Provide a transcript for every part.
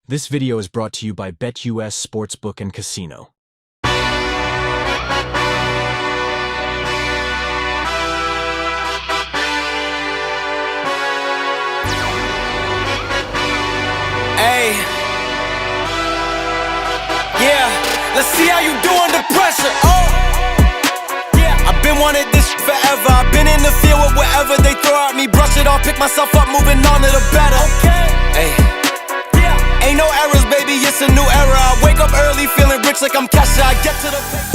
This video is brought to you by BetUS Sportsbook and Casino. Hey, yeah, let's see how you do under pressure. Oh, yeah, I've been wanting this forever. I've been in the field with whatever they throw at me. Brush it off, pick myself up, moving on to the better. Okay, hey, yeah, ain't no errors, baby, it's a new era. I wake up early, feeling rich like I'm Kesha. I get to the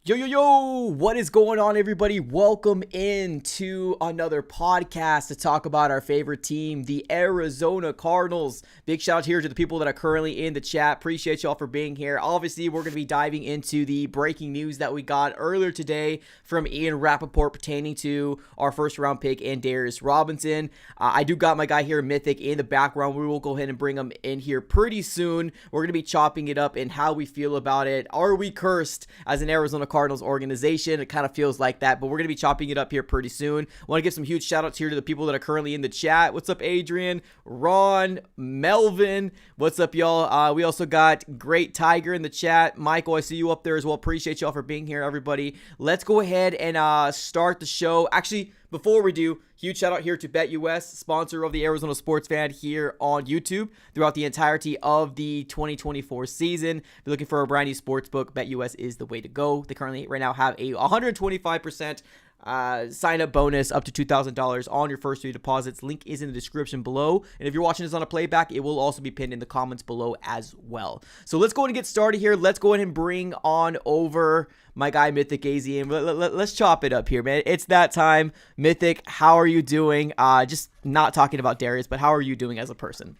Yo, what is going on, everybody? Welcome into another podcast to talk about our favorite team, the Arizona Cardinals. Big shout out here to the people that are currently in the chat. Appreciate y'all for being here. Obviously, we're going to be diving into the breaking news that we got earlier today from Ian Rappaport pertaining to our first round pick and Darius Robinson. I do got my guy here, Mythic, in the background. We will go ahead and bring him in here pretty soon. We're going to be chopping it up and how we feel about it. Are we cursed as an Arizona Cardinals organization? It kind of feels like that, but we're going to be chopping it up here pretty soon. Want to give some huge shout outs here to the people that are currently in the chat. What's up, Adrian, Ron, Melvin? What's up, y'all? We also got Great Tiger in the chat. Michael, I see you up there as well. Appreciate y'all for being here, everybody. Let's go ahead and start the show. Actually, before we do, huge shout out here to BetUS, sponsor of the Arizona Sports Fan here on YouTube throughout the entirety of the 2024 season. If you're looking for a brand new sports book, BetUS is the way to go. They currently right now have a 125% sign-up bonus up to $2,000 on your first 3 deposits. Link is in the description below. And if you're watching this on a playback, it will also be pinned in the comments below as well. So let's go ahead and get started here. Let's go ahead and bring on over my guy, Mythic AZ. And let's chop it up here, man. It's that time. Mythic, how are you doing? Just not talking about Darius, but how are you doing as a person?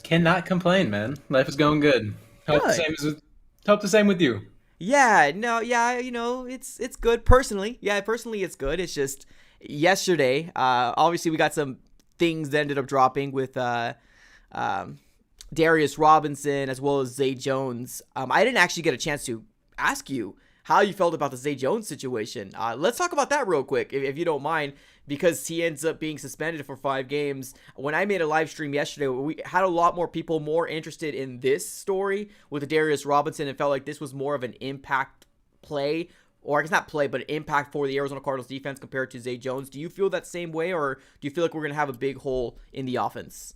Cannot complain, man. Life is going good. Hope the same with you. Yeah, no, yeah, you know, it's good personally. Yeah, personally it's good. It's just yesterday, obviously we got some things that ended up dropping with Darius Robinson as well as Zay Jones. I didn't actually get a chance to ask you how you felt about the Zay Jones situation. Let's talk about that real quick, if you don't mind, because he ends up being suspended for 5 games. When I made a live stream yesterday, we had a lot more people more interested in this story with the Darius Robinson and felt like this was more of an impact play, or I guess not play, but an impact for the Arizona Cardinals defense compared to Zay Jones. Do you feel that same way, or do you feel like we're going to have a big hole in the offense?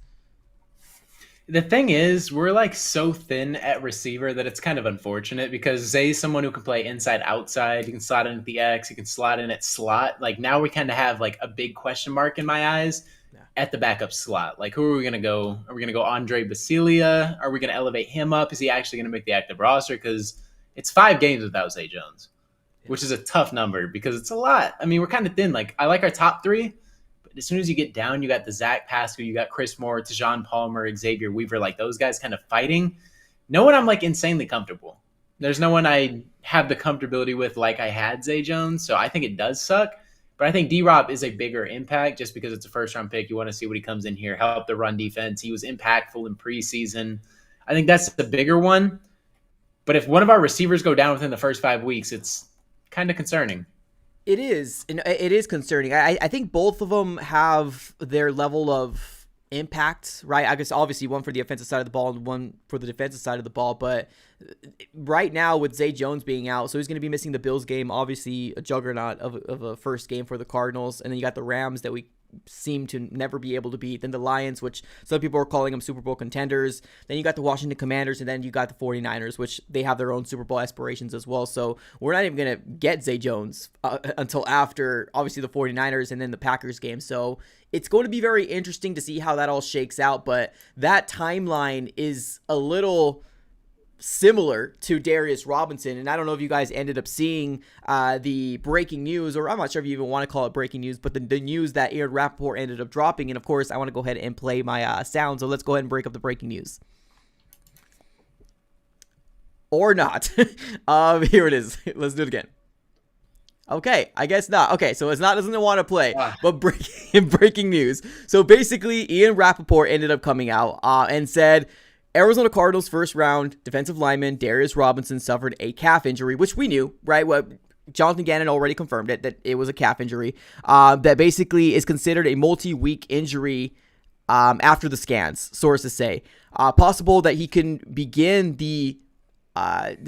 The thing is, we're like so thin at receiver that it's kind of unfortunate because Zay's someone who can play inside, outside. He can slot in at the X. He can slot in at slot. Like now we kind of have like a big question mark in my eyes at the backup slot. Like who are we going to go? Are we going to go Andre Basilia? Are we going to elevate him up? Is he actually going to make the active roster? Because it's 5 games without Zay Jones, which is a tough number because it's a lot. I mean, we're kind of thin. Like I like our top 3. As soon as you get down, you got the Zach Pascal, you got Chris Moore, Tejon Palmer, Xavier Weaver, like those guys kind of fighting. No one I'm like insanely comfortable. There's no one I have the comfortability with like I had Zay Jones, so I think it does suck. But I think D-Rob is a bigger impact just because it's a first-round pick. You want to see what he comes in here, help the run defense. He was impactful in preseason. I think that's the bigger one. But if one of our receivers go down within the first 5 weeks, it's kind of concerning. It is, and it is concerning. I think both of them have their level of impact, right? I guess obviously one for the offensive side of the ball and one for the defensive side of the ball. But right now with Zay Jones being out, so he's going to be missing the Bills game, obviously a juggernaut of a first game for the Cardinals. And then you got the Rams that we seem to never be able to beat. Then the Lions, which some people are calling them Super Bowl contenders. Then you got the Washington Commanders, and then you got the 49ers, which they have their own Super Bowl aspirations as well. So we're not even going to get Zay Jones until after, obviously, the 49ers and then the Packers game. So it's going to be very interesting to see how that all shakes out. But that timeline is a little similar to Darius Robinson, and I don't know if you guys ended up seeing the breaking news, or I'm not sure if you even want to call it breaking news, but the news that Ian Rappaport ended up dropping. And of course I want to go ahead and play my sound, so let's go ahead and break up the breaking news. Or not. Here it is. Let's do it again. Okay, I guess not. Okay, so it's not, doesn't want to play, but breaking news. So basically Ian Rappaport ended up coming out and said Arizona Cardinals first round defensive lineman Darius Robinson suffered a calf injury, which we knew, right? What Jonathan Gannon already confirmed it, that it was a calf injury that basically is considered a multi-week injury after the scans, sources say. Possible that he can begin the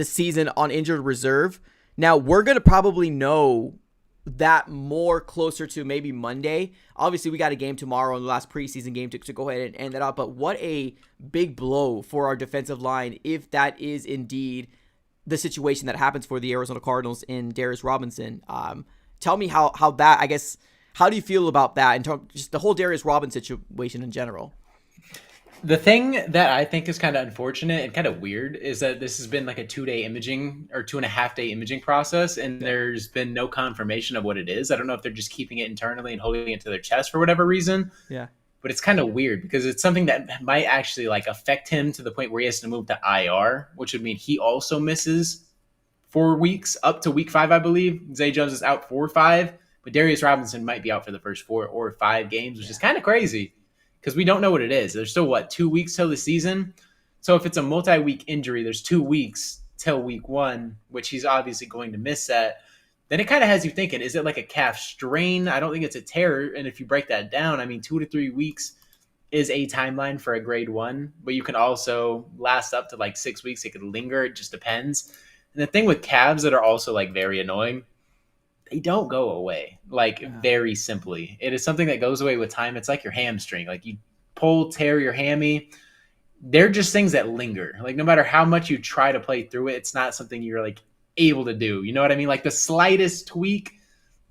season on injured reserve. Now, we're going to probably know that more closer to maybe Monday. Obviously, we got a game tomorrow in the last preseason game to go ahead and end that up. But what a big blow for our defensive line if that is indeed the situation that happens for the Arizona Cardinals in Darius Robinson. Tell me how that, I guess, how do you feel about that and just the whole Darius Robinson situation in general? The thing that I think is kind of unfortunate and kind of weird is that this has been like a 2-day imaging or 2.5-day imaging process, and there's been no confirmation of what it is. I don't know if they're just keeping it internally and holding it to their chest for whatever reason. Yeah. But it's kind of weird because it's something that might actually like affect him to the point where he has to move to IR, which would mean he also misses 4 weeks up to week 5, I believe. Zay Jones is out 4 or 5, but Darius Robinson might be out for the first 4 or 5 games, which is kind of crazy. Because we don't know what it is. There's still, 2 weeks till the season? So if it's a multi-week injury, there's 2 weeks till week 1, which he's obviously going to miss that. Then it kind of has you thinking, is it like a calf strain? I don't think it's a tear. And if you break that down, I mean, 2 to 3 weeks is a timeline for a grade 1. But you can also last up to like 6 weeks. It could linger. It just depends. And the thing with calves that are also like very annoying, they don't go away, very simply. It is something that goes away with time. It's like your hamstring. Like you tear your hammy. They're just things that linger. Like no matter how much you try to play through it, it's not something you're like able to do. You know what I mean? Like the slightest tweak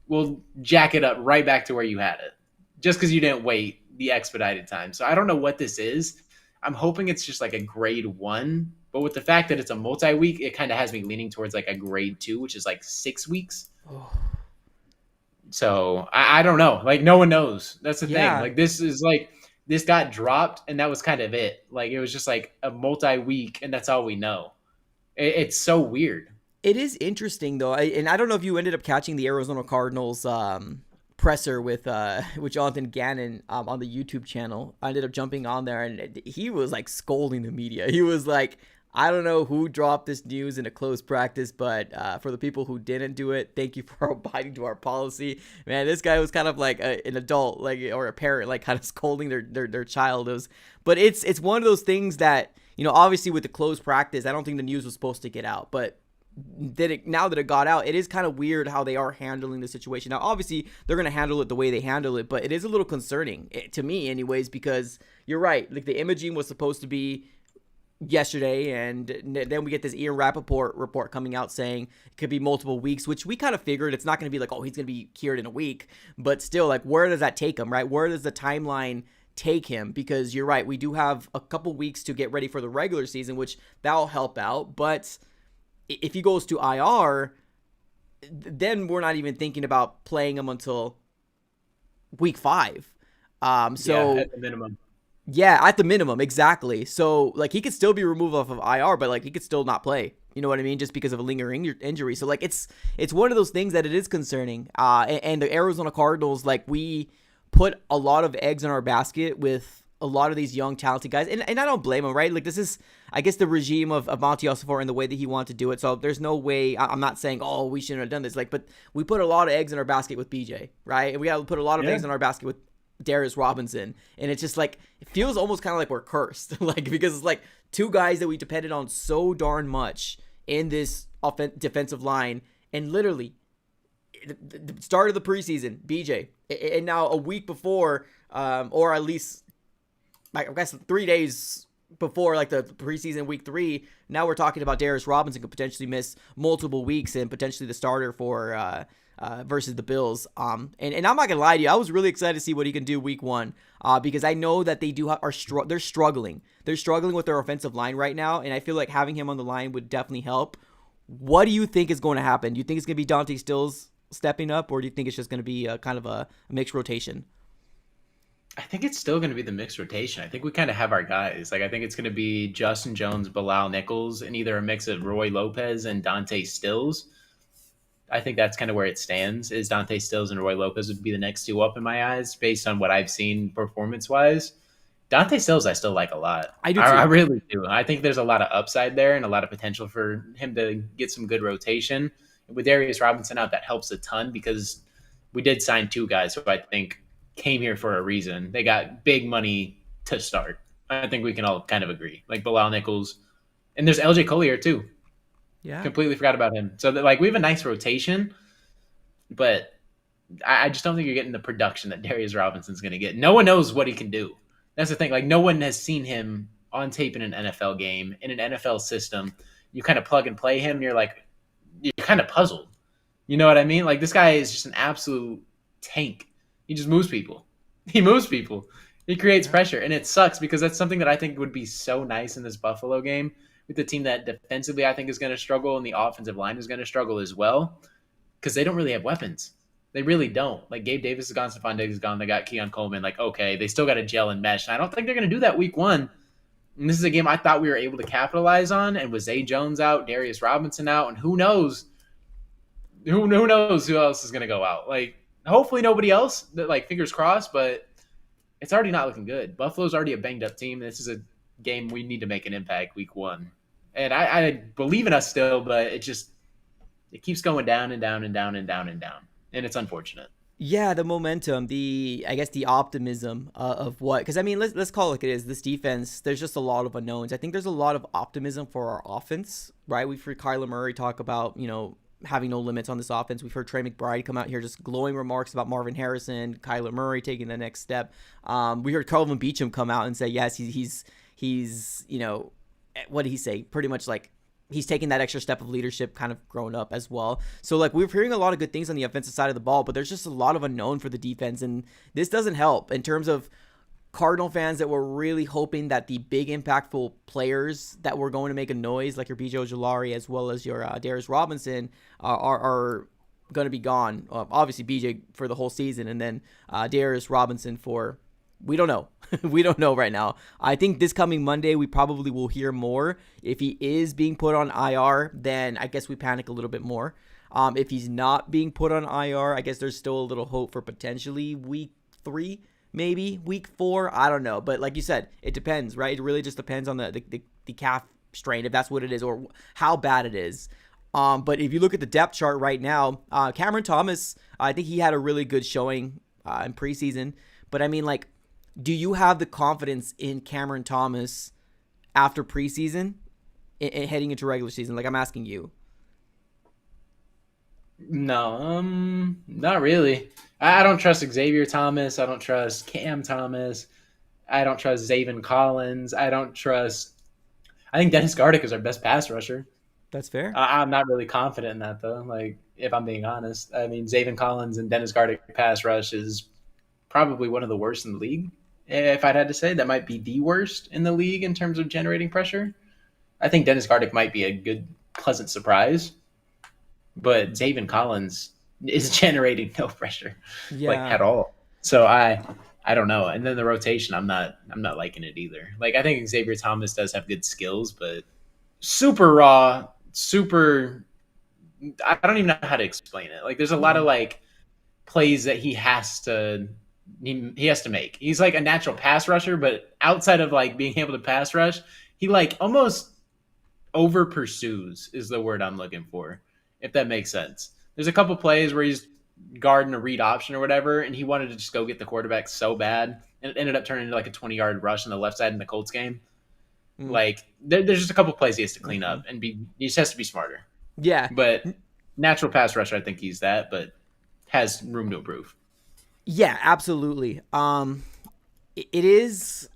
will jack it up right back to where you had it. Just because you didn't wait the expedited time. So I don't know what this is. I'm hoping it's just like a grade 1. But with the fact that it's a multi-week, it kind of has me leaning towards like a grade 2, which is like 6 weeks. Oh. So I don't know. Like no one knows. That's the thing. Like this got dropped and that was kind of it. Like it was just like a multi-week and that's all we know. It's so weird. It is interesting though. And I don't know if you ended up catching the Arizona Cardinals presser with Jonathan Gannon on the YouTube channel. I ended up jumping on there and he was like scolding the media. He was like, I don't know who dropped this news in a closed practice, but for the people who didn't do it, thank you for abiding to our policy. Man, this guy was kind of like an adult, like or a parent, like kind of scolding their child. But it's one of those things that, you know, obviously with the closed practice, I don't think the news was supposed to get out, but now that it got out, it is kind of weird how they are handling the situation. Now, obviously, they're going to handle it the way they handle it, but it is a little concerning to me anyways, because you're right. Like the imaging was supposed to be yesterday, and then we get this Ian Rappaport report coming out saying it could be multiple weeks, which we kind of figured it's not going to be like, oh, he's going to be cured in a week, but still, like, where does that take him, right? Where does the timeline take him? Because you're right, we do have a couple weeks to get ready for the regular season, which that'll help out, but if he goes to IR, then we're not even thinking about playing him until week 5. So at the minimum. Yeah, at the minimum, exactly. So, like, he could still be removed off of IR, but, like, he could still not play. You know what I mean? Just because of a lingering injury. So, like, it's one of those things that it is concerning. And the Arizona Cardinals, like, we put a lot of eggs in our basket with a lot of these young, talented guys. And I don't blame them, right? Like, this is, I guess, the regime of Monty Ossenfort and the way that he wanted to do it. So, there's no way, I'm not saying, oh, we shouldn't have done this. Like, but we put a lot of eggs in our basket with BJ, right? And we got to put a lot of eggs in our basket with Darius Robinson, and it's just like it feels almost kind of like we're cursed, like because it's like two guys that we depended on so darn much in this defensive line, and literally the start of the preseason, BJ, and now a week before, or at least I guess 3 days before like the preseason week 3, now we're talking about Darius Robinson could potentially miss multiple weeks and potentially the starter for versus the Bills. And I'm not gonna lie to you, I was really excited to see what he can do week 1, because I know that they they're struggling. They're struggling with their offensive line right now, and I feel like having him on the line would definitely help. What do you think is going to happen? Do you think it's gonna be Dante Stills stepping up, or do you think it's just gonna be kind of a mixed rotation? I think it's still going to be the mixed rotation. I think we kind of have our guys. Like, I think it's going to be Justin Jones, Bilal Nichols, and either a mix of Roy Lopez and Dante Stills. I think that's kind of where it stands, is Dante Stills and Roy Lopez would be the next two up in my eyes based on what I've seen performance-wise. Dante Sills, I still like a lot. I do I too. really do. I think there's a lot of upside there and a lot of potential for him to get some good rotation. With Darius Robinson out, that helps a ton because we did sign 2 guys who I think came here for a reason. They got big money to start. I think we can all kind of agree. Like Bilal Nichols, and there's LJ Collier too. Yeah. Completely forgot about him. So we have a nice rotation, but I just don't think you're getting the production that Darius Robinson's going to get. No one knows what he can do. That's the thing. Like no one has seen him on tape in an NFL game, in an NFL system. You kind of plug and play him. And you're kind of puzzled. You know what I mean? Like this guy is just an absolute tank. He just moves people. He moves people. He creates pressure, and it sucks because that's something that I think would be so nice in this Buffalo game with the team that defensively I think is going to struggle and the offensive line is going to struggle as well because they don't really have weapons. They really don't. Like Gabe Davis is gone, Stephon Diggs is gone. They got Keon Coleman. Like okay, they still got to gel and mesh, and I don't think they're going to do that week 1. And this is a game I thought we were able to capitalize on, and with Zay Jones out, Darius Robinson out, and who knows who knows who else is going to go out. Like hopefully nobody else. Like fingers crossed, but it's already not looking good. Buffalo's already a banged up team. This is a game we need to make an impact week 1. And I believe in us still, but it keeps going down and down and down and down and down. And it's unfortunate. Yeah, the momentum, I guess the optimism of what, because I mean, let's call it like it is. This defense, there's just a lot of unknowns. I think there's a lot of optimism for our offense, right? We've heard Kyler Murray talk about, having no limits on this offense. We've heard Trey McBride come out here just glowing remarks about Marvin Harrison, Kyler Murray taking the next step. We heard Calvin Beachum come out and say, yes, he's what did he say? Pretty much like he's taking that extra step of leadership, kind of grown up as well. So like we're hearing a lot of good things on the offensive side of the ball, but there's just a lot of unknown for the defense, and this doesn't help in terms of Cardinal fans that were really hoping that the big impactful players that were going to make a noise, like your BJ Ojulari as well as your Darius Robinson, are going to be gone. Obviously BJ for the whole season, and then Darius Robinson for, we don't know. We don't know right now. I think this coming Monday we probably will hear more. If he is being put on IR, then I guess we panic a little bit more. If he's not being put on IR, I guess there's still a little hope for potentially week 3. Maybe week 4, I don't know. But like you said, it depends, right? It really just depends on the calf strain, if that's what it is, or how bad it is. But if you look at the depth chart right now, Cameron Thomas, I think he had a really good showing in preseason. But I mean, like, do you have the confidence in Cameron Thomas after preseason and heading into regular season? Like, I'm asking you. No, not really. I don't trust Xavier Thomas. I don't trust Cam Thomas. I don't trust Zaven Collins. I think Dennis Gardick is our best pass rusher. That's fair. I'm not really confident in that, though. Like, if I'm being honest, I mean, Zaven Collins and Dennis Gardick pass rush is probably one of the worst in the league. If I'd had to say, that might be the worst in the league in terms of generating pressure. I think Dennis Gardick might be a good, pleasant surprise. But Zaven Collins is generating no pressure, like at all. So I don't know. And then the rotation, I'm not liking it either. Like I think Xavier Thomas does have good skills, but super raw, super. I don't even know how to explain it. Like there's a lot of like plays that he has to make. He's like a natural pass rusher, but outside of like being able to pass rush, he like almost over pursues is the word I'm looking for. If that makes sense. There's a couple plays where he's guarding a read option or whatever, and he wanted to just go get the quarterback so bad, and it ended up turning into like a 20-yard rush on the left side in the Colts game. Like, there's just a couple plays he has to clean up, and he just has to be smarter. Yeah. But natural pass rusher, I think he's that, but has room to improve. Yeah, absolutely. It is.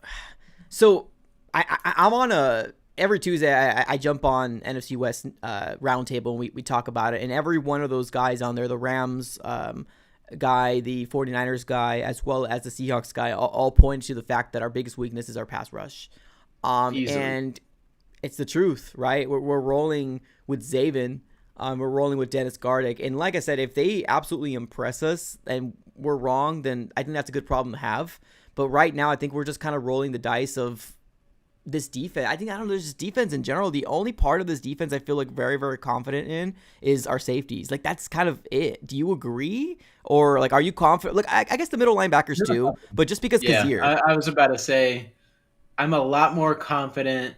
So I'm on a. Every Tuesday, I jump on NFC West Roundtable, and we talk about it. And every one of those guys on there, the Rams guy, the 49ers guy, as well as the Seahawks guy, all point to the fact that our biggest weakness is our pass rush. And it's the truth, right? We're rolling with Zaven. We're rolling with Dennis Gardick. And like I said, if they absolutely impress us and we're wrong, then I think that's a good problem to have. But right now, I think we're just kind of rolling the dice of this defense. I don't know, just defense in general. The only part of this defense I feel like very, very confident in is our safeties. Like that's kind of it. Do you agree? Or like, are you confident? Look, I guess the middle linebackers too, but just because Kazir. I was about to say, I'm a lot more confident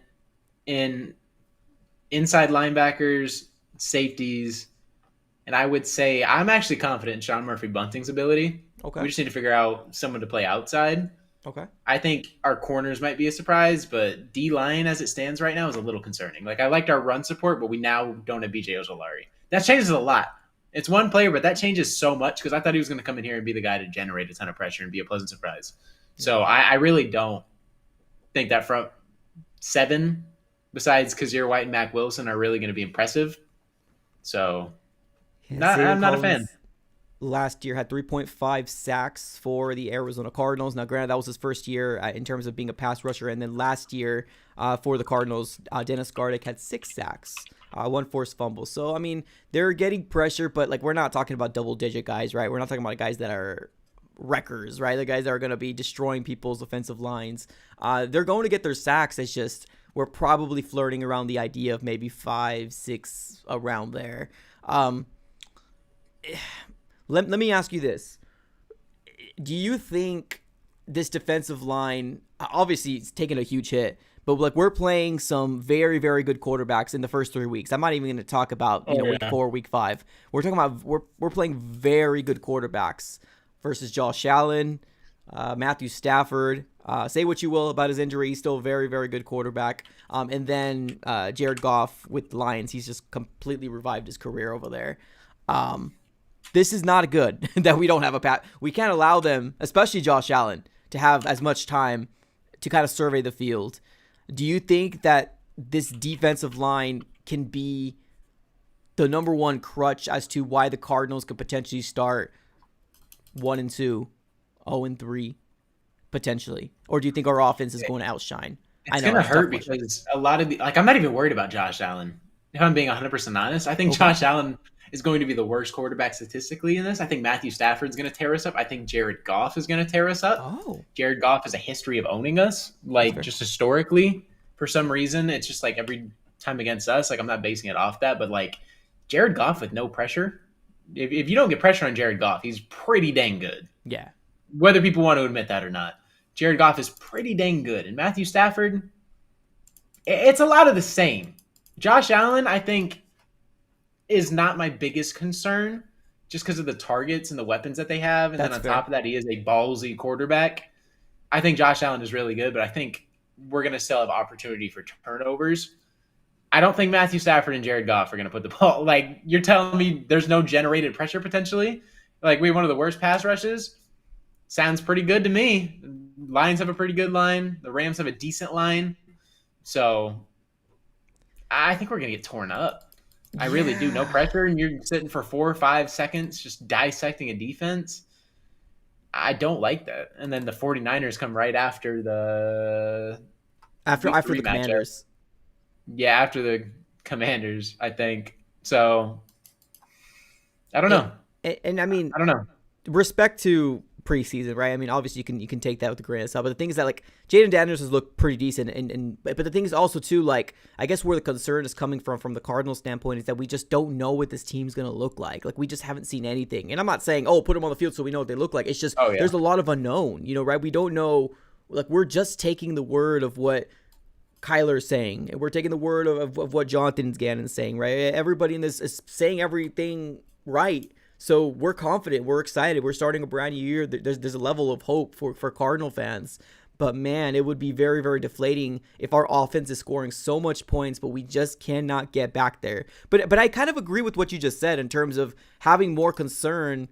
in inside linebackers, safeties, and I would say I'm actually confident in Sean Murphy Bunting's ability. Okay. We just need to figure out someone to play outside. Okay. I think our corners might be a surprise, but D line as it stands right now is a little concerning. Like I liked our run support, but we now don't have BJ Ojolari. That changes a lot. It's one player, but that changes so much because I thought he was going to come in here and be the guy to generate a ton of pressure and be a pleasant surprise. So I really don't think that front seven, besides Kazir White and Mac Wilson, are really going to be impressive. So I'm not a fan. Last year had 3.5 sacks for the Arizona Cardinals. Now, granted, that was his first year in terms of being a pass rusher. And then last year for the Cardinals, Dennis Gardick had 6 sacks, 1 forced fumble. So, I mean, they're getting pressure, but like we're not talking about double-digit guys, right? We're not talking about guys that are wreckers, right? The guys that are going to be destroying people's offensive lines. They're going to get their sacks. It's just we're probably flirting around the idea of maybe 5, 6 around there. Let me ask you this. Do you think this defensive line, obviously it's taken a huge hit, but like we're playing some very, very good quarterbacks in the first 3 weeks. I'm not even going to talk about week 4, week 5. We're talking about we're playing very good quarterbacks versus Josh Allen, Matthew Stafford. Say what you will about his injury, he's still a very, very good quarterback. And then Jared Goff with the Lions, he's just completely revived his career over there. This is not good that we don't have a pat. We can't allow them, especially Josh Allen, to have as much time to kind of survey the field. Do you think that this defensive line can be the number one crutch as to why the Cardinals could potentially start 1-2, 0-3, potentially? Or do you think our offense is going to outshine? It's going to hurt because a lot of I'm not even worried about Josh Allen. If I'm being 100% honest, I think Josh Allen is going to be the worst quarterback statistically in this. I think Matthew Stafford's going to tear us up. I think Jared Goff is going to tear us up. Jared Goff has a history of owning us, just historically. For some reason, it's just like every time against us. Like I'm not basing it off that, but like Jared Goff with no pressure. If you don't get pressure on Jared Goff, he's pretty dang good. Yeah. Whether people want to admit that or not, Jared Goff is pretty dang good. And Matthew Stafford, it's a lot of the same. Josh Allen, I think, is not my biggest concern just because of the targets and the weapons that they have. And then on top of that, he is a ballsy quarterback. I think Josh Allen is really good, but I think we're going to still have opportunity for turnovers. I don't think Matthew Stafford and Jared Goff are going to put the ball. Like, you're telling me there's no generated pressure potentially? Like, we have one of the worst pass rushes? Sounds pretty good to me. Lions have a pretty good line. The Rams have a decent line. So I think we're going to get torn up. I really do. No pressure, and you're sitting for 4 or 5 seconds just dissecting a defense. I don't like that. And then the 49ers come right after the Commanders. Yeah, after the Commanders, I think. So I don't know. And I mean, I don't know. Respect to preseason, right? I mean, obviously you can take that with a grain of salt, but the thing is that like Jaden Daniels has looked pretty decent, but the thing is also too, like, I guess where the concern is coming from the Cardinals standpoint is that we just don't know what this team's gonna look like. Like, we just haven't seen anything, and I'm not saying put them on the field so we know what they look like. It's just there's a lot of unknown, right? We don't know. Like, we're just taking the word of what Kyler's saying, and we're taking the word of what Jonathan Gannon's saying, right? Everybody in this is saying everything right. So we're confident, we're excited, we're starting a brand new year. There's a level of hope for Cardinal fans. But man, it would be very, very deflating if our offense is scoring so much points, but we just cannot get back there. But I kind of agree with what you just said in terms of having more concern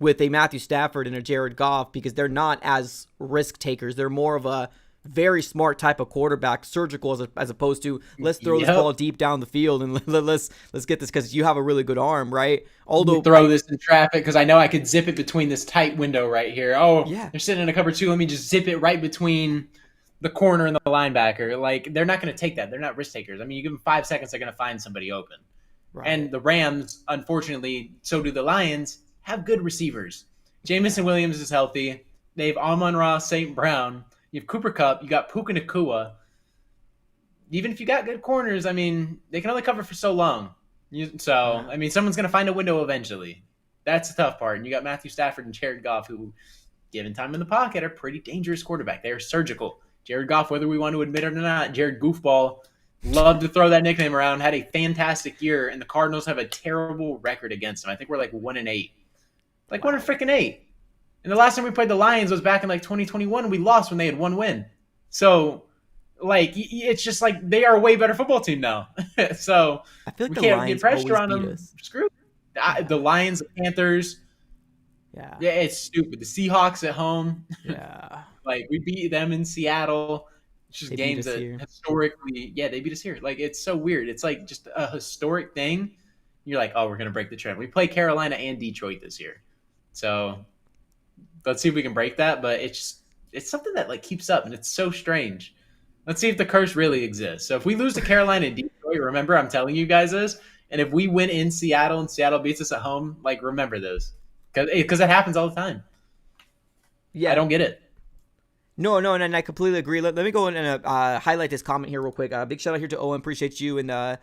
with a Matthew Stafford and a Jared Goff because they're not as risk takers. They're more of a very smart type of quarterback, surgical as opposed to let's throw this ball deep down the field and let's get this because you have a really good arm, right? Although throw this in traffic because I know I could zip it between this tight window right here. They're sitting in a cover 2. Let me just zip it right between the corner and the linebacker. Like, they're not going to take that. They're not risk takers. I mean, you give them 5 seconds, they're going to find somebody open. Right. And the Rams, unfortunately, so do the Lions, have good receivers. Jamison Williams is healthy. They have Amon-Ra St. Brown. You have Cooper Kupp. You got Puka Nacua. Even if you got good corners, I mean, they can only cover for so long. I mean, someone's going to find a window eventually. That's the tough part. And you got Matthew Stafford and Jared Goff, who, given time in the pocket, are pretty dangerous quarterback. They are surgical. Jared Goff, whether we want to admit it or not, Jared Goofball, loved to throw that nickname around, had a fantastic year, and the Cardinals have a terrible record against him. I think we're like 1-8. Like, Wow. 1-8. And the last time we played the Lions was back in like 2021, and we lost when they had one win. So, like, it's just like they are a way better football team now. So I feel like we the can't Lions get pressure on always beat them. us. Screw Yeah. the Lions, the Panthers. Yeah. Yeah, it's stupid. The Seahawks at home. Yeah. Like, we beat them in Seattle. It's just They beat games us that here. historically, they beat us here. Like, it's so weird. It's like just a historic thing. You're like, oh, we're going to break the trend. We play Carolina and Detroit this year. So let's see if we can break that. But it's something that like keeps up, and it's so strange. Let's see if the curse really exists. So if we lose to Carolina and Detroit, remember I'm telling you guys this. And if we win in Seattle and Seattle beats us at home, like remember those. Because it happens all the time. Yeah. I don't get it. No, and I completely agree. Let me go and highlight this comment here real quick. Big shout out here to Owen. Appreciate you and a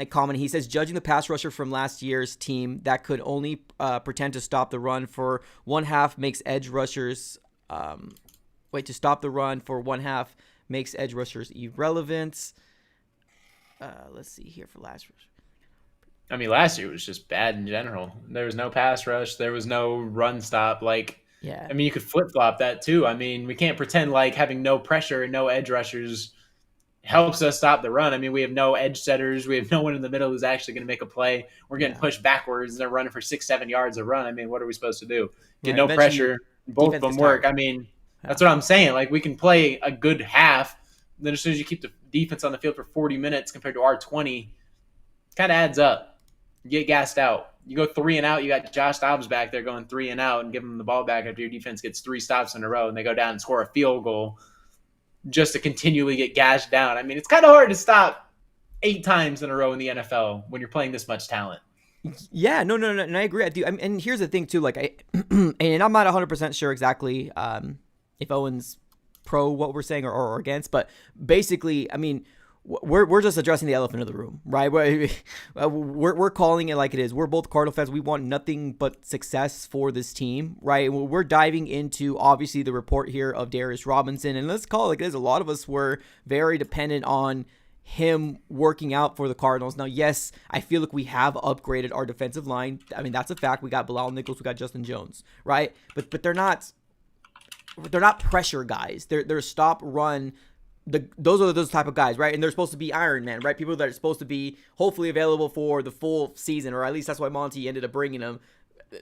comment. He says, judging the pass rusher from last year's team that could only pretend to stop the run for one half makes edge rushers to stop the run for one half makes edge rushers irrelevant. Let's see here for last rush. I mean, last year was just bad in general. There was no pass rush. There was no run stop. Like, Yeah. I mean, you could flip-flop that too. I mean, we can't pretend like having no pressure and no edge rushers helps us stop the run. I mean, we have no edge setters. We have no one in the middle who's actually going to make a play. We're getting pushed backwards, and they're running for 6-7 yards a run. I mean, what are we supposed to do? Get no pressure. Both of them work. I mean, that's what I'm saying. Like, we can play a good half. Then as soon as you keep the defense on the field for 40 minutes compared to our 20, it kind of adds up. You get gassed out. You go 3 and out. You got Josh Dobbs back there going 3 and out and give them the ball back after your defense gets 3 stops in a row, and they go down and score a field goal just to continually get gashed down. I mean, it's kind of hard to stop 8 times in a row in the NFL when you're playing this much talent. Yeah, no, and I agree. I do. And here's the thing too. Like, and I'm not 100% sure exactly if Owen's pro what we're saying or against, but basically, I mean, we're just addressing the elephant in the room, right? We're calling it like it is. We're both Cardinal fans. We want nothing but success for this team, right? We're diving into obviously the report here of Darius Robinson, and let's call it like it is. A lot of us were very dependent on him working out for the Cardinals. Now, yes, I feel like we have upgraded our defensive line. I mean, that's a fact. We got Bilal Nichols, we got Justin Jones, right? But they're not pressure guys. They're stop run. Those are those type of guys, right? And they're supposed to be Iron Man, right? People that are supposed to be hopefully available for the full season, or at least that's why Monty ended up bringing them.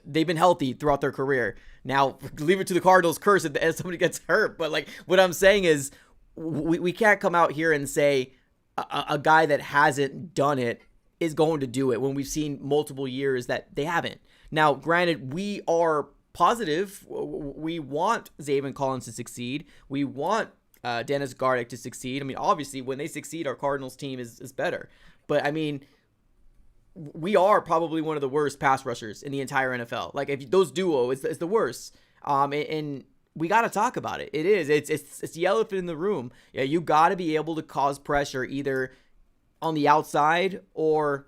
They've been healthy throughout their career. Now, leave it to the Cardinals' curse if somebody gets hurt. But like what I'm saying is, we can't come out here and say a guy that hasn't done it is going to do it when we've seen multiple years that they haven't. Now, granted, we are positive. We want Zaven Collins to succeed. We want Dennis Gardeck to succeed. I mean, obviously, when they succeed, our Cardinals team is better. But, I mean, we are probably one of the worst pass rushers in the entire NFL. Like, if those duo is the worst. And we got to talk about it. It is. It's the elephant in the room. Yeah, you got to be able to cause pressure either on the outside or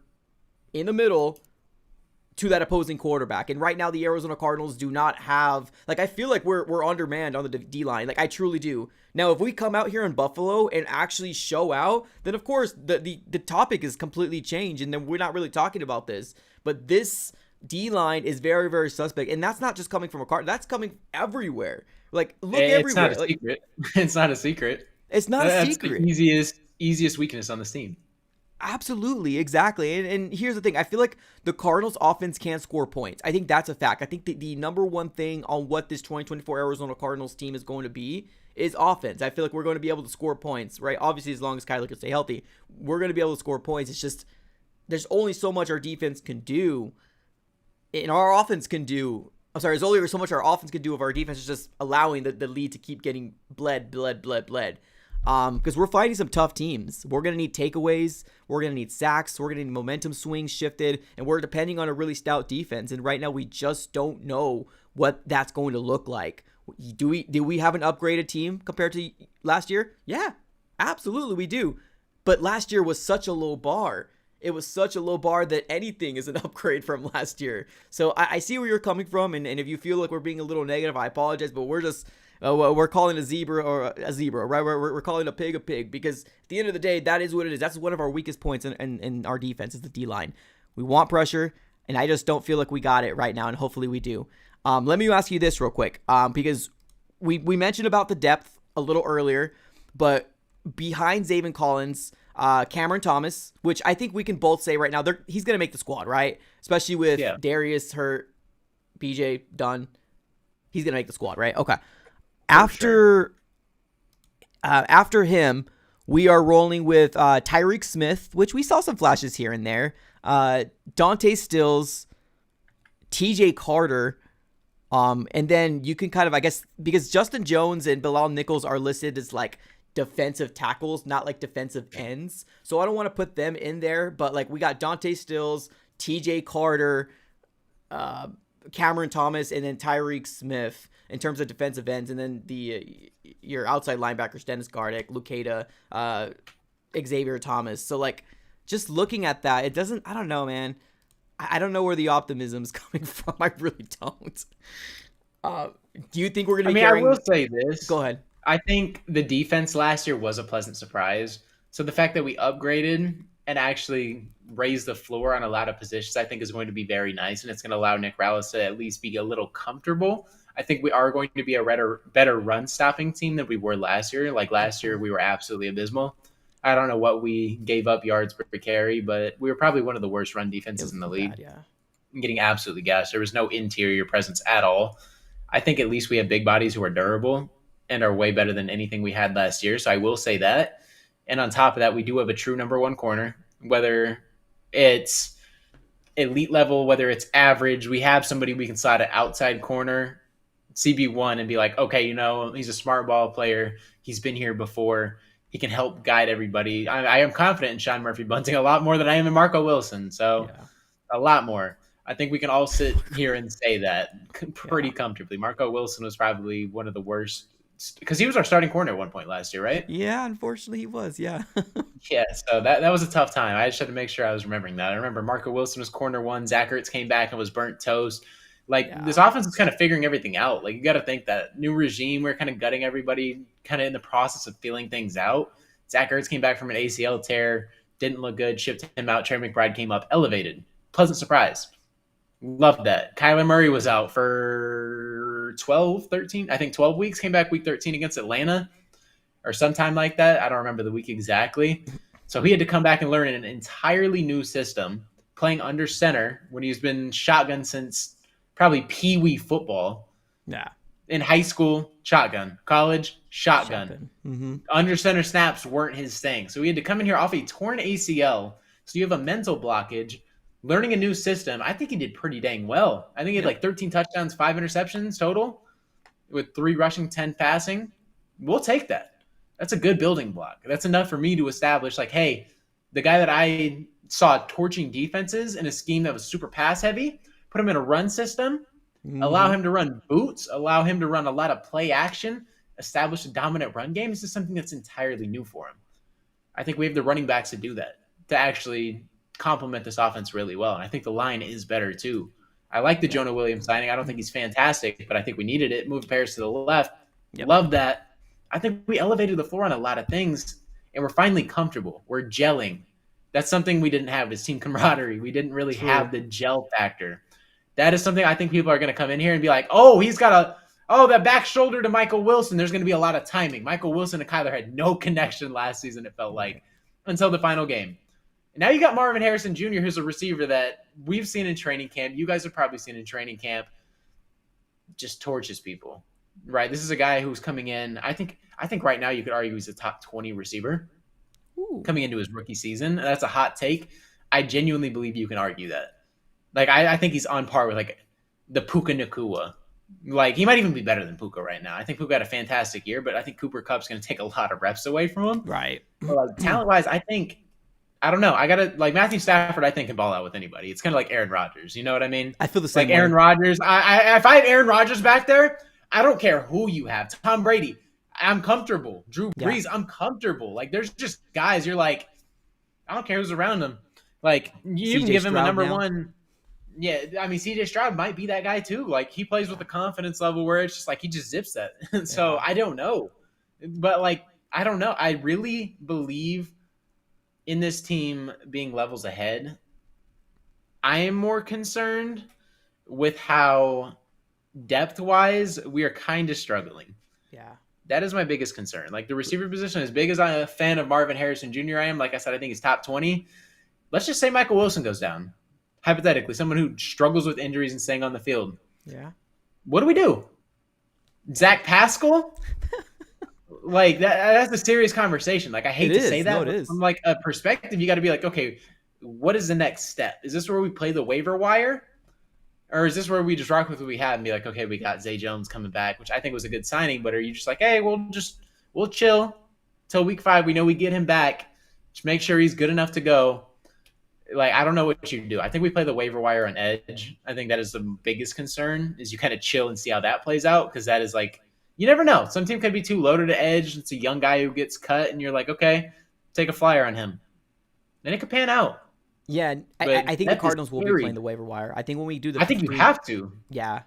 in the middle to that opposing quarterback. And right now, the Arizona Cardinals do not have, like, I feel like we're undermanned on the D-line. Like, I truly do. Now, if we come out here in Buffalo and actually show out, then of course the topic is completely changed, and then we're not really talking about this. But this D-line is very, very suspect, and that's not just coming from a Cardinal. That's coming everywhere. Like, look everywhere. It's not a secret. It's not a secret. It's not a secret. That's the easiest weakness on this team. Absolutely, exactly. And here's the thing. I feel like the Cardinals offense can't score points. I think that's a fact. I think the number one thing on what this 2024 Arizona Cardinals team is going to be is offense. I feel like we're going to be able to score points, right? Obviously, as long as Kyler can stay healthy, we're going to be able to score points. It's just there's only so much our defense can do, and our offense can do. I'm sorry, there's only so much our offense can do if our defense is just allowing the lead to keep getting bled. Because we're fighting some tough teams. We're going to need takeaways. We're going to need sacks. We're going to need momentum swings shifted. And we're depending on a really stout defense. And right now, we just don't know what that's going to look like. Do we have an upgraded team compared to last year? Yeah, absolutely we do. But last year was such a low bar. It was such a low bar that anything is an upgrade from last year. So I see where you're coming from. And if you feel like we're being a little negative, I apologize. But we're just... We're calling a zebra right? We're calling a pig because at the end of the day, that is what it is. That's one of our weakest points in our defense is the D-line. We want pressure, and I just don't feel like we got it right now, and hopefully we do. Let me ask you this real quick, because we mentioned about the depth a little earlier, but behind Zaven Collins, Cameron Thomas, which I think we can both say right now, he's going to make the squad, right? Especially with Darius hurt, BJ done. He's going to make the squad, right? Okay. After him, we are rolling with Tyreek Smith, which we saw some flashes here and there. Dante Stills, TJ Carter, and then you can kind of, I guess, because Justin Jones and Bilal Nichols are listed as like defensive tackles, not like defensive ends. So I don't want to put them in there, but like we got Dante Stills, TJ Carter, Cameron Thomas, and then Tyreek Smith in terms of defensive ends, and then your outside linebackers, Dennis Gardeck, Lucada, Xavier Thomas. So like just looking at that, it doesn't, I don't know, man. I don't know where the optimism is coming from. I really don't. Do you think we're going to be carrying... I will say this. Go ahead. I think the defense last year was a pleasant surprise. So the fact that we upgraded and actually raised the floor on a lot of positions, I think is going to be very nice. And it's going to allow Nick Rallis to at least be a little comfortable. I think we are going to be a better run stopping team than we were last year. Like last year, we were absolutely abysmal. I don't know what we gave up yards per carry, but we were probably one of the worst run defenses in the league. Bad, Getting absolutely gassed. There was no interior presence at all. I think at least we have big bodies who are durable and are way better than anything we had last year. So I will say that. And on top of that, we do have a true number one corner, whether it's elite level, whether it's average. We have somebody we can slot an outside corner, CB1, and be like, okay, he's a smart ball player. He's been here before. He can help guide everybody. I am confident in Sean Murphy-Bunting a lot more than I am in Marco Wilson. So a lot more. I think we can all sit here and say that pretty comfortably. Marco Wilson was probably one of the worst because he was our starting corner at one point last year, right? Yeah, unfortunately he was, yeah. Yeah, so that was a tough time. I just had to make sure I was remembering that. I remember Marco Wilson was corner one. Zach Ertz came back and was burnt toast. This offense is kind of figuring everything out. Like, you got to think that new regime, we're kind of gutting everybody, kind of in the process of feeling things out. Zach Ertz came back from an ACL tear, didn't look good, shipped him out. Trey McBride came up, elevated. Pleasant surprise. Loved that. Kyler Murray was out for 12 weeks, came back week 13 against Atlanta or sometime like that. I don't remember the week exactly. So he had to come back and learn an entirely new system, playing under center when he's been shotgun since probably peewee football. Yeah. In high school, shotgun. College, shotgun. Mm-hmm. Under center snaps weren't his thing. So he had to come in here off a torn ACL. So you have a mental blockage. Learning a new system, I think he did pretty dang well. I think he had like 13 touchdowns, 5 interceptions total, with 3 rushing, 10 passing. We'll take that. That's a good building block. That's enough for me to establish, like, hey, the guy that I saw torching defenses in a scheme that was super pass heavy, put him in a run system, allow him to run boots, allow him to run a lot of play action, establish a dominant run game. This is something that's entirely new for him. I think we have the running backs to do that, to actually complement this offense really well. And I think the line is better too. I like the Jonah Williams signing. I don't think he's fantastic, but I think we needed it. Moved Paris to the left. Love that. I think we elevated the floor on a lot of things, and we're finally comfortable. We're gelling. That's something we didn't have, is team camaraderie. We didn't really have the gel factor. That is something I think people are going to come in here and be like, oh, he's got that back shoulder to Michael Wilson. There's going to be a lot of timing. Michael Wilson and Kyler had no connection last season, it felt like, until the final game. Now you got Marvin Harrison Jr., who's a receiver that we've seen in training camp. You guys have probably seen in training camp. Just torches people, right? This is a guy who's coming in. I think right now you could argue he's a top 20 receiver coming into his rookie season. That's a hot take. I genuinely believe you can argue that. Like, I think he's on par with like the Puka Nacua. Like, he might even be better than Puka right now. I think Puka had a fantastic year, but I think Cooper Kupp's going to take a lot of reps away from him. Right. But like, talent-wise, I don't know. I gotta like Matthew Stafford. I think can ball out with anybody. It's kind of like Aaron Rodgers. You know what I mean? I feel the same. Like Aaron Rodgers. If I have Aaron Rodgers back there, I don't care who you have. Tom Brady, I'm comfortable. Drew Brees, I'm comfortable. Like, there's just guys you're like, I don't care who's around them. Like, you can give him a number one. Yeah, I mean, CJ Stroud might be that guy too. Like he plays with a confidence level where it's just like he just zips that. So Yeah. I don't know, but like I don't know. I really believe in this team being levels ahead. I am more concerned with how depth wise we are kind of struggling. Yeah. That is my biggest concern. Like the receiver position, as big as I'm a fan of Marvin Harrison Jr., I am. Like I said, I think he's top 20. Let's just say Michael Wilson goes down. Hypothetically, someone who struggles with injuries and staying on the field. Yeah. What do we do? Zach Pascal? Like that's a serious conversation. Like I hate It to is. say that, No, it but is. from like a perspective, you got to be like, okay, what is the next step? Is this where we play the waiver wire? Or is this where we just rock with what we have and be like, okay, we got Zay Jones coming back, which I think was a good signing, but are you just like, hey, we'll chill till week 5. We know we get him back. Just make sure he's good enough to go. Like, I don't know what you do. I think we play the waiver wire on edge. I think that is the biggest concern is you kind of chill and see how that plays out. Cause that is like, you never know. Some team could be too loaded to edge. It's a young guy who gets cut and you're like, okay, take a flyer on him. Then it could pan out. Yeah, I think the Cardinals will be playing the waiver wire. I think when we do the I think you have to. Yeah.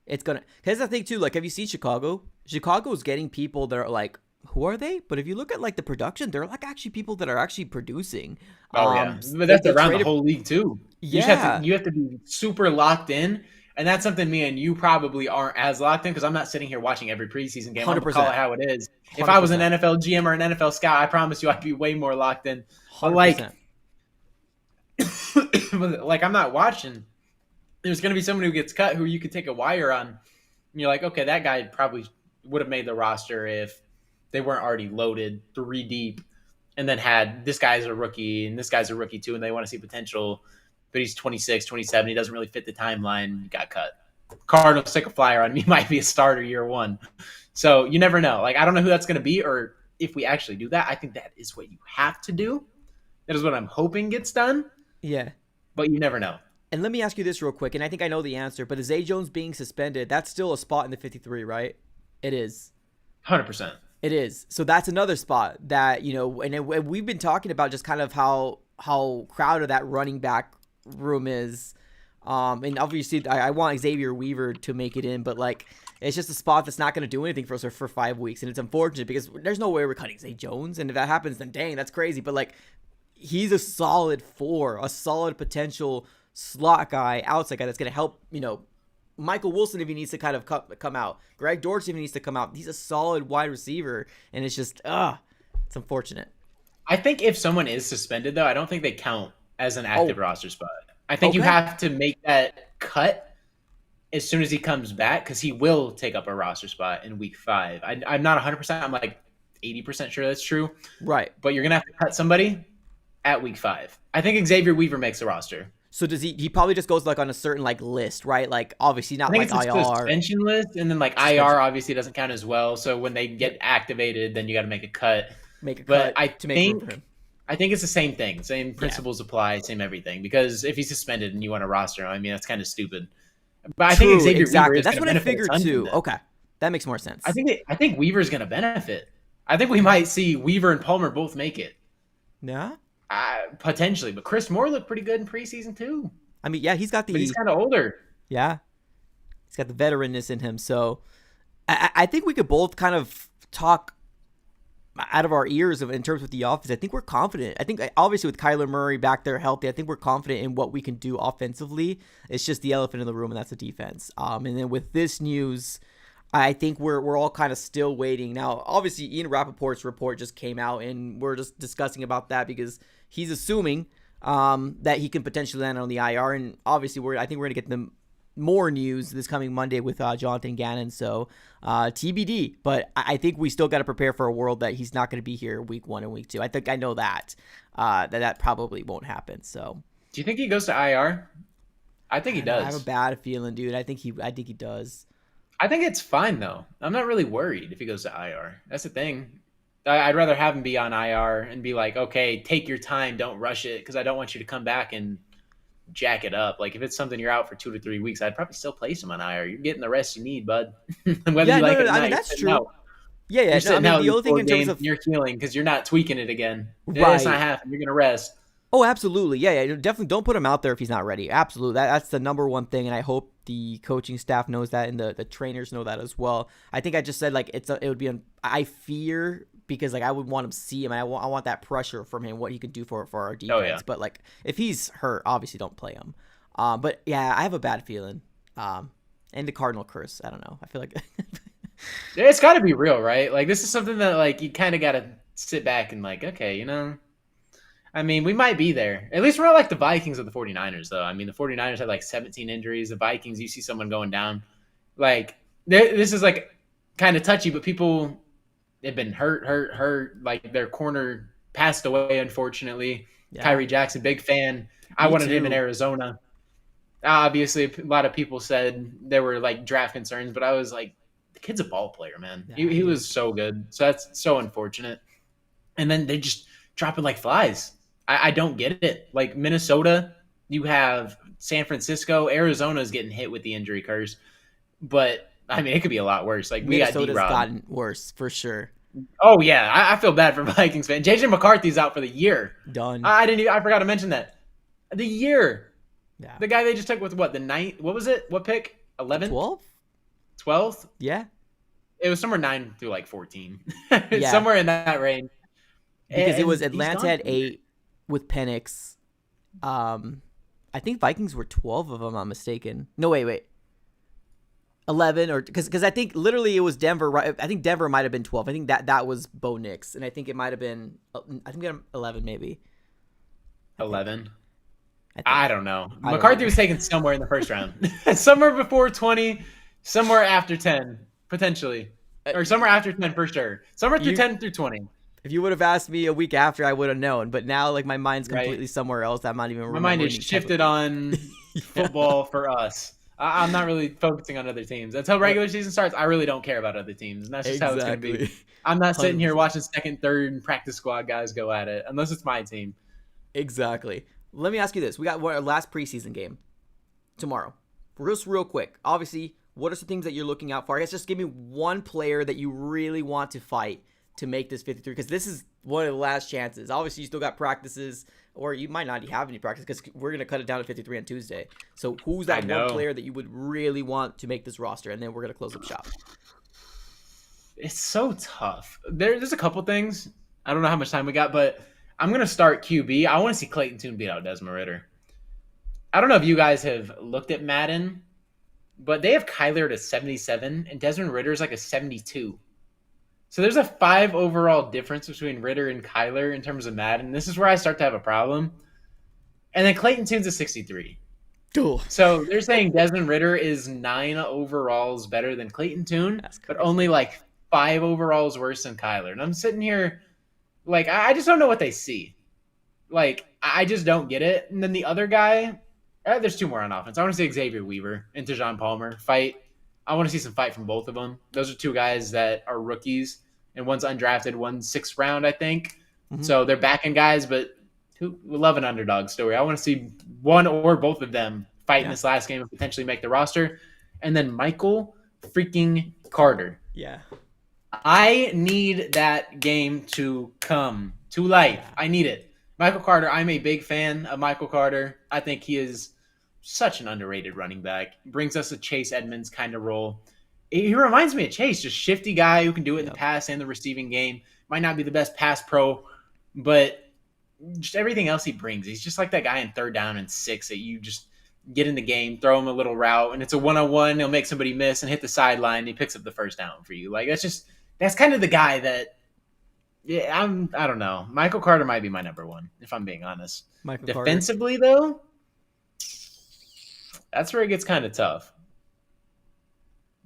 It's gonna because the thing too, like have you seen Chicago? Chicago's getting people that are like, who are they? But if you look at like the production, they're like actually people that are actually producing. Oh yeah. But that's around the whole league too. Yeah. You have to be super locked in. And that's something me and you probably aren't as locked in because I'm not sitting here watching every preseason game. 100%. I'm gonna call it how it is. 100%. If I was an NFL GM or an NFL scout, I promise you I'd be way more locked in. But 100%. like I'm not watching. There's going to be someone who gets cut who you could take a wire on. And you're like, okay, that guy probably would have made the roster if they weren't already loaded 3 deep and then had this guy's a rookie and this guy's a rookie too and they want to see potential, but he's 26, 27. He doesn't really fit the timeline. He got cut. Cardinals take a flyer on him. He might be a starter year 1. So you never know. Like I don't know who that's going to be or if we actually do that. I think that is what you have to do. That is what I'm hoping gets done. Yeah. But you never know. And let me ask you this real quick, and I think I know the answer, but is Zay Jones being suspended? That's still a spot in the 53, right? It is. 100%. It is. So that's another spot that, and we've been talking about just kind of how crowded that running back room is. And obviously I want Xavier Weaver to make it in, but like it's just a spot that's not going to do anything for us for 5 weeks. And it's unfortunate because there's no way we're cutting Zay Jones. And if that happens, then dang, that's crazy. But like, he's a solid 4, a solid potential slot guy, outside guy that's going to help, Michael Wilson if he needs to kind of come out. Greg Dortch if he needs to come out. He's a solid wide receiver, and it's just, it's unfortunate. I think if someone is suspended, though, I don't think they count as an active roster spot. I think you have to make that cut as soon as he comes back because he will take up a roster spot in week 5. I'm not 100%. I'm like 80% sure that's true. Right. But you're going to have to cut somebody at week 5. I think Xavier Weaver makes the roster. So does he probably just goes like on a certain like list, right? Like obviously not like it's IR. Suspension list, and then like IR obviously doesn't count as well. So when they get activated, then you got to make a cut. But to make room for him. I think it's the same thing. Same principles apply, same everything. Because if he's suspended and you want a roster, I mean that's kind of stupid. But I think Xavier Weaver is that's what I figured too. Okay, that makes more sense. I think Weaver's going to benefit. I think we might see Weaver and Palmer both make it. Yeah. Potentially, but Chris Moore looked pretty good in preseason too. I mean, yeah, he's got but he's kind of older. Yeah, he's got the veteranness in him. So I think we could both kind of talk out of our ears in terms of the offense. I think we're confident. I think obviously with Kyler Murray back there healthy, I think we're confident in what we can do offensively. It's just the elephant in the room, and that's the defense. And then with this news, I think we're all kind of still waiting. Now, obviously, Ian Rappaport's report just came out, and we're just discussing about that because he's assuming that he can potentially land on the IR. And obviously, I think we're going to get them more news this coming Monday with Jonathan Gannon. So TBD. But I think we still got to prepare for a world that he's not going to be here week 1 and week 2. I think I know that that probably won't happen. So do you think he goes to IR? I think he does. I have a bad feeling, dude. I think he does. I think it's fine, though. I'm not really worried if he goes to IR. That's the thing. I'd rather have him be on IR and be like, okay, take your time. Don't rush it because I don't want you to come back and jack it up. Like, if it's something you're out for 2 to 3 weeks, I'd probably still place him on IR. You're getting the rest you need, bud. Whether you like it or not, that's true. Out. Yeah. You're sitting out the only thing in terms of you're healing because you're not tweaking it again. Right. It's not happening. You're going to rest. Oh, absolutely. Yeah. Definitely don't put him out there if he's not ready. Absolutely. That's the number one thing, and I hope the coaching staff knows that, and the trainers know that as well. I think I just said like it would be. I fear because like I would want him to see him, and I want that pressure from him, what he could do for our defense. Oh yeah. But like if he's hurt, obviously don't play him. But yeah, I have a bad feeling. And the Cardinal curse. I don't know. I feel like It's got to be real, right? Like this is something that like you kind of got to sit back and like, okay, I mean, we might be there. At least we're not like the Vikings or the 49ers, though. I mean, the 49ers had like 17 injuries. The Vikings, you see someone going down. Like, this is like kind of touchy, but people have been hurt. Like, their corner passed away, unfortunately. yeah. Kyrie Jackson, big fan. I Me wanted him in too. Arizona. Obviously, a lot of people said there were like draft concerns, but I was like, the kid's a ball player, man. Yeah, He was so good. So that's so unfortunate. And then they just dropping like flies. I don't get it. Like Minnesota, you have San Francisco, Arizona's getting hit with the injury curse. But I mean, it could be a lot worse. Like we got Minnesota's D-Rob. gotten worse for sure. Oh yeah, I feel bad for Vikings fan. JJ McCarthy's out for the year. Done. I forgot to mention that. The year. Yeah. The guy they just took with what, the ninth? What was it? What pick? 11th? 12? 12th? Yeah. It was somewhere 9 through like 14. Yeah. Somewhere in that range. Because it was And he's Atlanta gone. at 8 with Penix. I think Vikings were 12 if I'm not mistaken. No, wait. 11 or because I think literally it was Denver. Right? I think Denver might have been 12. I think that was Bo Nix, and I think it might have been 11 maybe. 11. I think. I don't know. I don't McCarthy know. was taken somewhere in the first round. Somewhere before 20, somewhere after 10, potentially. Or somewhere after 10 for sure. Somewhere through 10 through 20. If you would have asked me a week after, I would have known. But now, like my mind's Right. completely somewhere else. I'm not even. My mind is remembering shifted on football for us. I'm not really focusing on other teams. Until regular season starts, I really don't care about other teams. And that's just how it's going to be. I'm not sitting here 100%. watching second, third, and practice squad guys go at it, unless it's my team. Exactly. Let me ask you this: we got our last preseason game tomorrow. Just real quick. Obviously, what are some things that you're looking out for? I guess just give me one player that you really want to fight to make this 53, because this is one of the last chances. Obviously, you still got practices, or you might not have any practice because we're going to cut it down to 53 on Tuesday. So who's that one player that you would really want to make this roster? And then we're going to close up shop. It's so tough. There's a couple things. I don't know how much time we got, but I'm going to start QB. I want to see Clayton Tune beat out Desmond Ridder. I don't know if you guys have looked at Madden, but they have Kyler at 77, and Desmond Ridder is like a 72. So there's a 5 overall difference between Ridder and Kyler in terms of Madden. This is where I start to have a problem. And then Clayton Tune's a 63. Dude. So they're saying Desmond Ridder is 9 overalls better than Clayton Tune, but only like 5 overalls worse than Kyler. And I'm sitting here like, I just don't know what they see. Like, I just don't get it. And then the other guy, there's 2 more on offense. I want to see Xavier Weaver and Tejon Palmer fight. I want to see some fight from both of them. Those are 2 guys that are rookies, and one's undrafted, one's 6th round, I think. Mm-hmm. So they're backing guys, but we love an underdog story. I want to see one or both of them fight in this last game and potentially make the roster. And then Michael freaking Carter. Yeah. I need that game to come to life. I need it. Michael Carter, I'm a big fan of Michael Carter. I think he is such an underrated running back. Brings us a Chase Edmonds kind of role. He reminds me of Chase, just shifty guy who can do it in the pass and the receiving game. Might not be the best pass pro, but just everything else he brings. He's just like that guy in 3rd down and 6 that you just get in the game, throw him a little route, and it's a one-on-one. He'll make somebody miss and hit the sideline. And he picks up the 1st down for you. Like that's kind of the guy that. Yeah, I don't know. Michael Carter might be my number 1, if I'm being honest. Defensively, though, that's where it gets kind of tough.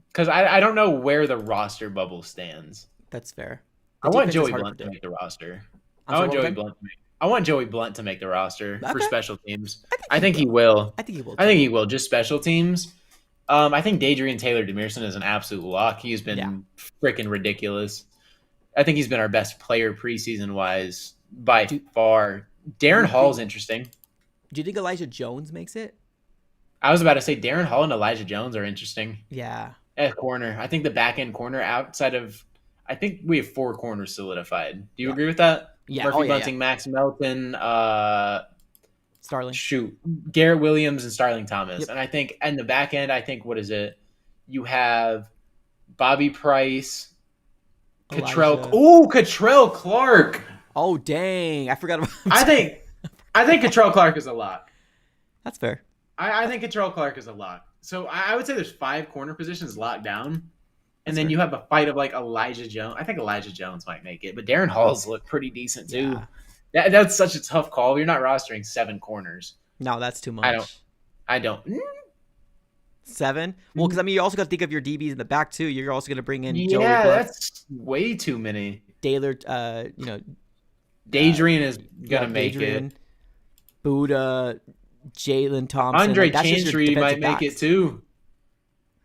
Because I don't know where the roster bubble stands. That's fair. I want Joey Blunt to make the roster. I want Joey Blunt to make the roster for special teams. I think he will. I think he will. Just special teams. I think Dadrian Taylor Demerson is an absolute lock. He's been freaking ridiculous. I think he's been our best player preseason wise by far. Darren Hall's interesting. Do you think Elijah Jones makes it? I was about to say Darren Hall and Elijah Jones are interesting. Yeah. At corner. I think the back end corner outside of, I think we have 4 corners solidified. Do you agree with that? Yeah. Murphy Oh, yeah, Bunting, yeah. Max Melton, Starling. Garrett Williams and Starling Thomas. Yep. And I think in the back end, I think, what is it? You have Bobby Price, Elijah. Cottrell Clark. Oh, dang. I forgot about him. I think Cottrell Clark is a lock. That's fair. I think Cottrell Clark is a lock. So I would say there's 5 corner positions locked down. And then fair. you have a fight of like Elijah Jones. I think Elijah Jones might make it, but Darren Hall's look pretty decent too. Yeah. That's such a tough call. You're not rostering 7 corners. No, that's too much. I don't. 7? Well, because I mean, you also got to think of your DBs in the back too. You're also going to bring in Joey Yeah, Buck, that's way too many. Taylor. Dadrian is gonna make Adrian, it. Buddha, Jalen Thompson. Andre that's just your Chantry might defensive make backs. it too.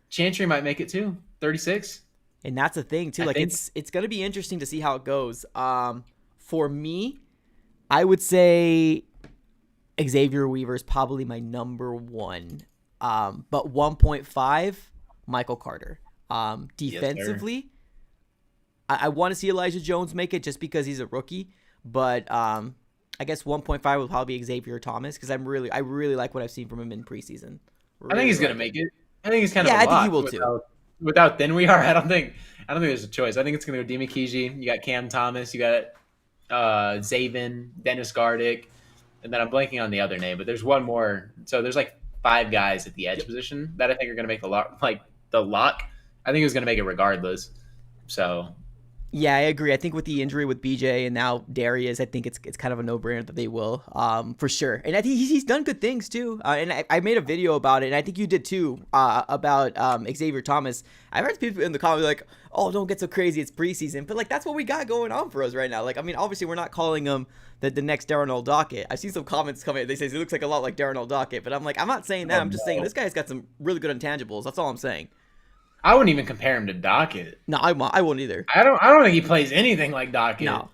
Chantry might make it too. 36. And that's the thing too. I Like think- it's gonna be interesting to see how it goes. For me, I would say Xavier Weaver is probably my number 1. But 1.5, Michael Carter. Defensively, I want to see Elijah Jones make it just because he's a rookie. But I guess 1.5 would probably be Xavier Thomas because I really like what I've seen from him in preseason. I think he's gonna make it. I think he's kind of. Yeah, a I think he lock will too. Without then we are. I don't think there's a choice. I think it's gonna go Demi Kiji. You got Cam Thomas. You got Zavin, Dennis Gardick, and then I'm blanking on the other name. But there's one more. So there's like 5 guys at the edge position that I think are gonna make the lock. Like the lock, I think he was gonna make it regardless. So. Yeah, I agree. I think with the injury with BJ and now Darius, I think it's kind of a no-brainer that they will, for sure. And I think he's done good things too. And I made a video about it, and I think you did too, about Xavier Thomas. I've heard people in the comments like, "Oh, don't get so crazy. It's preseason," but like that's what we got going on for us right now. Like, I mean, obviously we're not calling him the next Darren Dockett. I've seen some comments come in. They say he looks like a lot like Darren Dockett, but I'm like, I'm not saying that. I'm just saying this guy's got some really good intangibles. That's all I'm saying. I wouldn't even compare him to Dockett. No, I won't either. I don't think he plays anything like Dockett. No,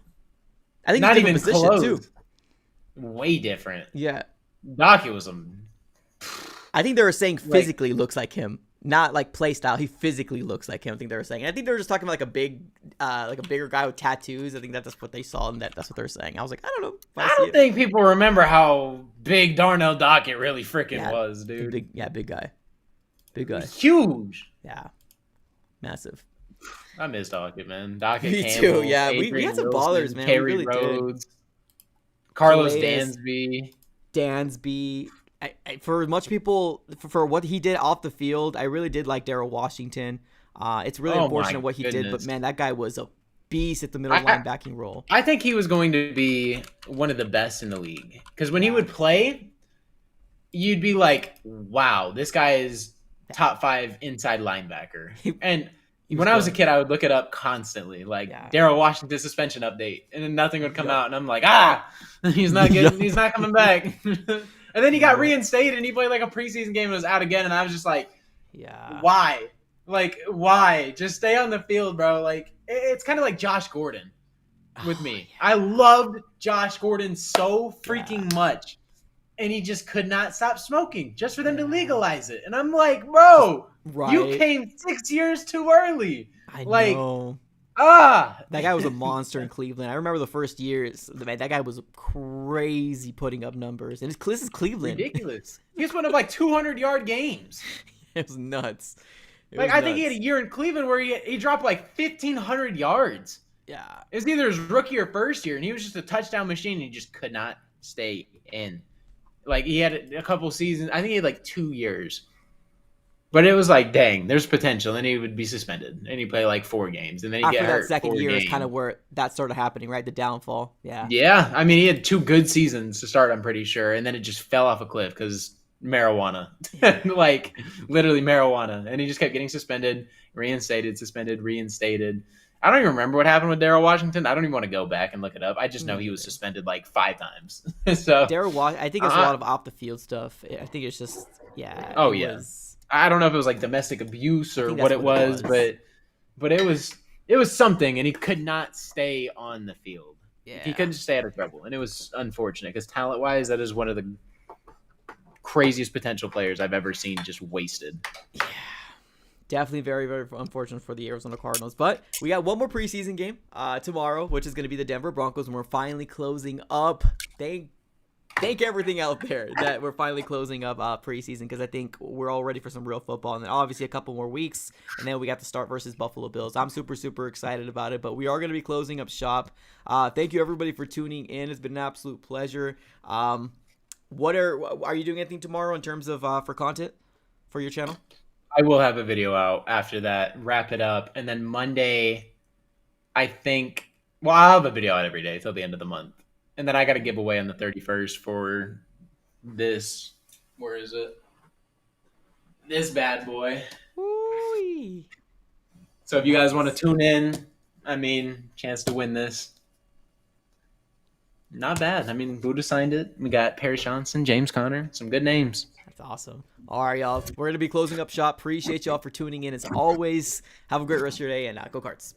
I think Not he's even different position close. too. Way different. Yeah. Dockett was a. I think they were saying physically looks like him, not like play style. He physically looks like him. I think they were saying. And I think they were just talking about like a bigger guy with tattoos. I think that's what they saw, and that's what they're saying. I was like, I don't know. I don't think people remember how big Darnell Dockett really freaking was, dude. Big guy. Big guy. Huge. Yeah. Massive. I miss Dockett, man. Dockett, Me Campbell, too. Yeah, we Adrian had some Wilson, ballers, man. We Terry really Rhodes, Carlos Calais. Dansby. Dansby. For much people, for what he did off the field, I really did like Darrell Washington. It's really unfortunate what he did, but man, that guy was a beast at the middle linebacking role. I think he was going to be one of the best in the league because when he would play, you'd be like, "Wow, this guy is top 5 inside linebacker." And when I was a kid, I would look it up constantly, like Darrell Washington suspension update, and then nothing would come out, and I'm like, he's not getting, he's not coming back. And then he got reinstated, and he played like a preseason game and was out again, and I was just like, why? Like, why? Just stay on the field, bro. Like, it's kind of like Josh Gordon with me. I loved Josh Gordon so freaking much. And he just could not stop smoking just for them to legalize it. And I'm like, bro, you came 6 years too early. I like, know. That guy was a monster in Cleveland. I remember the first years. Man, that guy was crazy putting up numbers. And this is Cleveland. Ridiculous. He just went up like 200-yard games. It was nuts. I think he had a year in Cleveland where he dropped like 1,500 yards. Yeah. It was either his rookie or first year, and he was just a touchdown machine, and he just could not stay in. Like, he had a couple seasons. I think he had like 2 years. But it was like, dang, there's potential. And he would be suspended. And he'd play like 4 games. And then he'd get hurt. After that second year is kind of where that started happening, right? The downfall. Yeah. Yeah. I mean, he had 2 good seasons to start, I'm pretty sure. And then it just fell off a cliff because marijuana. Like, literally marijuana. And he just kept getting suspended, reinstated, suspended, reinstated. I don't even remember what happened with Darrell Washington. I don't even want to go back and look it up. I just know he was suspended like 5 times. So Darrell Washington, I think it's a lot of off the field stuff. I think it's just I don't know if it was like domestic abuse or what it was, but it was something, and he could not stay on the field. Yeah. He couldn't stay out of trouble, and it was unfortunate because talent-wise, that is one of the craziest potential players I've ever seen just wasted. Definitely very, very unfortunate for the Arizona Cardinals. But we got one more preseason game tomorrow, which is going to be the Denver Broncos, and we're finally closing up. Thank everything out there that we're finally closing up preseason, because I think we're all ready for some real football. And then obviously a couple more weeks, and then we got to start versus Buffalo Bills. I'm super, super excited about it, but we are going to be closing up shop. Thank you, everybody, for tuning in. It's been an absolute pleasure. Are you doing anything tomorrow in terms of for content for your channel? I will have a video out after that, wrap it up, and then Monday, I think, well, I'll have a video out every day till the end of the month. And then I got a giveaway on the 31st for this, where is it? This bad boy. Ooh. So if you guys want to tune in, I mean, chance to win this. Not bad. I mean, Buddha signed it. We got Paris Johnson, James Conner, some good names. That's awesome. All right, y'all. We're going to be closing up shop. Appreciate y'all for tuning in as always. Have a great rest of your day, and go Cards.